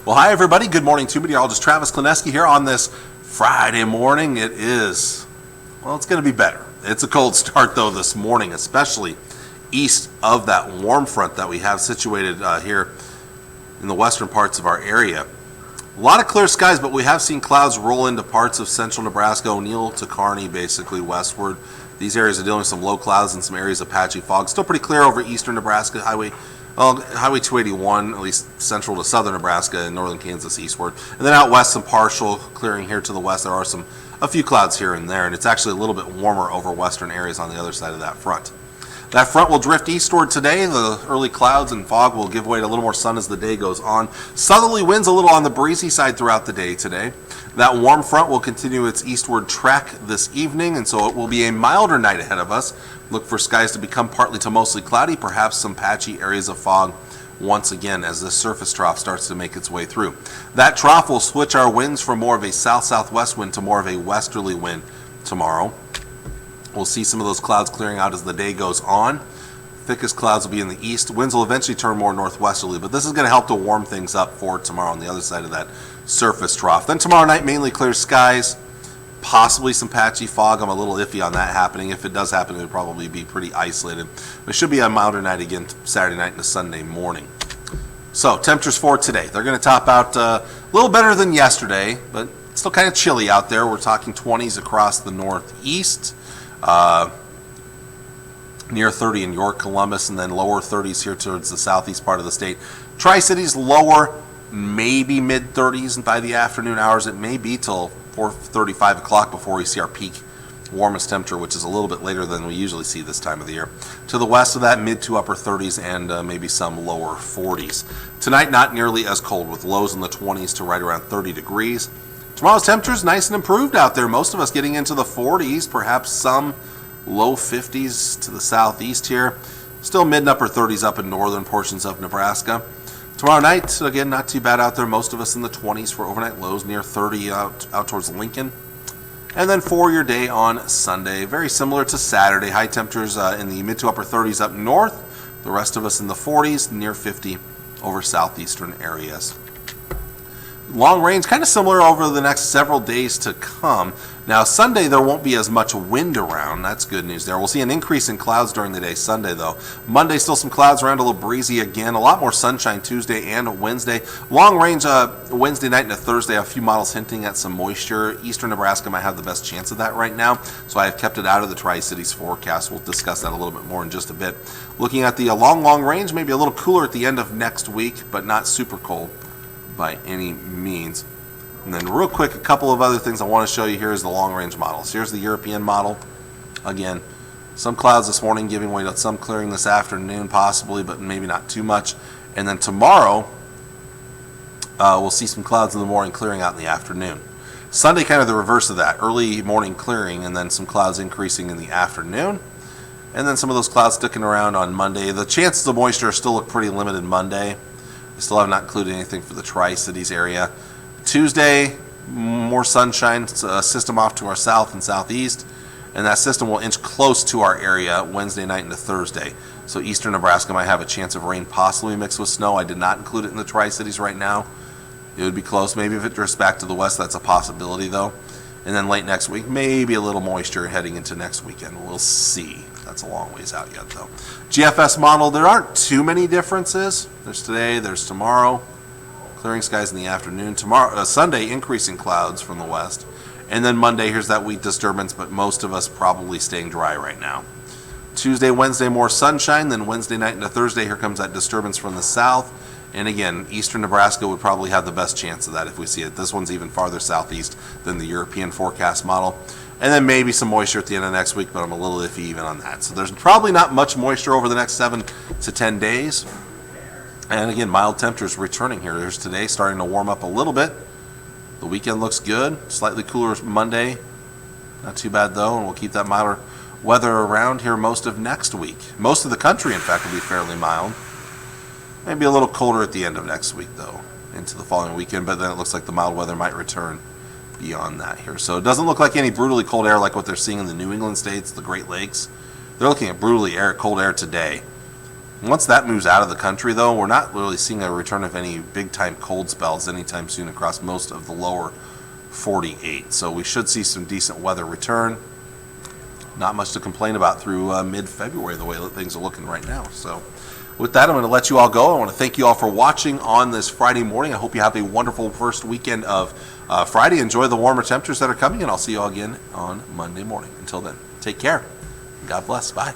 Well, hi everybody. Good morning to meteorologist Travis Klineski here on this Friday morning. It's going to be better. It's a cold start though this morning, especially east of that warm front that we have situated here in the western parts of our area. A lot of clear skies, but we have seen clouds roll into parts of central Nebraska, O'Neill to Kearney, basically westward. These areas are dealing with some low clouds and some areas of patchy fog. Still pretty clear over eastern Nebraska, Highway 281, at least central to southern Nebraska and northern Kansas eastward. And then out west, some partial clearing here to the west. There are a few clouds here and there, and it's actually a little bit warmer over western areas on the other side of that front. That front will drift eastward today. The early clouds and fog will give way to a little more sun as the day goes on. Southerly winds a little on the breezy side throughout the day today. That warm front will continue its eastward trek this evening, and so it will be a milder night ahead of us. Look for skies to become partly to mostly cloudy, perhaps some patchy areas of fog once again as this surface trough starts to make its way through. That trough will switch our winds from more of a south-southwest wind to more of a westerly wind tomorrow. We'll see some of those clouds clearing out as the day goes on. Thickest clouds will be in the east. Winds will eventually turn more northwesterly, but this is going to help to warm things up for tomorrow on the other side of that surface trough. Then tomorrow night, mainly clear skies, possibly some patchy fog. I'm a little iffy on that happening. If it does happen, it would probably be pretty isolated. It should be a milder night again Saturday night into Sunday morning. So temperatures for today. They're going to top out a little better than yesterday, but still kind of chilly out there. We're talking 20s across the northeast. Near 30 in York, Columbus, and then lower 30s here towards the southeast part of the state. Tri-Cities lower, maybe mid-30s by the afternoon hours. It may be till 4:30, 5 o'clock before we see our peak warmest temperature, which is a little bit later than we usually see this time of the year. To the west of that, mid to upper 30s and maybe some lower 40s. Tonight, not nearly as cold, with lows in the 20s to right around 30 degrees. Tomorrow's temperature is nice and improved out there. Most of us getting into the 40s, perhaps some low 50s to the southeast here. Still mid and upper 30s up in northern portions of Nebraska. Tomorrow night, again, not too bad out there. Most of us in the 20s for overnight lows, near 30 out towards Lincoln. And then for your day on Sunday, very similar to Saturday. High temperatures in the mid to upper 30s up north. The rest of us in the 40s, near 50 over southeastern areas. Long range, kind of similar over the next several days to come. Now, Sunday, there won't be as much wind around. That's good news there. We'll see an increase in clouds during the day Sunday, though. Monday, still some clouds around, a little breezy again. A lot more sunshine Tuesday and Wednesday. Long range Wednesday night into Thursday, a few models hinting at some moisture. Eastern Nebraska might have the best chance of that right now, so I have kept it out of the Tri-Cities forecast. We'll discuss that a little bit more in just a bit. Looking at the long range, maybe a little cooler at the end of next week, but not super cold by any means. And then real quick, a couple of other things I want to show you here is the long-range models. Here's the European model. Again, some clouds this morning giving way to some clearing this afternoon possibly, but maybe not too much. And then tomorrow, we'll see some clouds in the morning clearing out in the afternoon. Sunday, kind of the reverse of that. Early morning clearing and then some clouds increasing in the afternoon. And then some of those clouds sticking around on Monday. The chances of moisture still look pretty limited Monday. I still have not included anything for the Tri-Cities area. Tuesday, more sunshine, a system off to our south and southeast, and that system will inch close to our area Wednesday night into Thursday. So eastern Nebraska might have a chance of rain possibly mixed with snow. I did not include it in the Tri-Cities right now. It would be close. Maybe if it drifts back to the west, that's a possibility though. And then late next week, maybe a little moisture heading into next weekend. We'll see. That's a long ways out yet though. GFS model, there aren't too many differences. There's today, there's tomorrow. Clearing skies in the afternoon. Tomorrow, Sunday, increasing clouds from the west. And then Monday, here's that weak disturbance, but most of us probably staying dry right now. Tuesday, Wednesday, more sunshine. Then Wednesday night into Thursday, here comes that disturbance from the south. And again, eastern Nebraska would probably have the best chance of that if we see it. This one's even farther southeast than the European forecast model. And then maybe some moisture at the end of next week, but I'm a little iffy even on that. So there's probably not much moisture over the next 7 to 10 days. And again, mild temperatures returning here. There's today starting to warm up a little bit. The weekend looks good. Slightly cooler Monday. Not too bad though, and we'll keep that milder weather around here most of next week. Most of the country, in fact, will be fairly mild. Maybe a little colder at the end of next week though, into the following weekend, but then it looks like the mild weather might return beyond that here. So it doesn't look like any brutally cold air like what they're seeing in the New England states, the Great Lakes. They're looking at brutally cold air today. Once that moves out of the country, though, we're not really seeing a return of any big-time cold spells anytime soon across most of the lower 48. So we should see some decent weather return. Not much to complain about through mid-February, the way that things are looking right now. So with that, I'm going to let you all go. I want to thank you all for watching on this Friday morning. I hope you have a wonderful first weekend of Friday. Enjoy the warmer temperatures that are coming, and I'll see you all again on Monday morning. Until then, take care. God bless. Bye.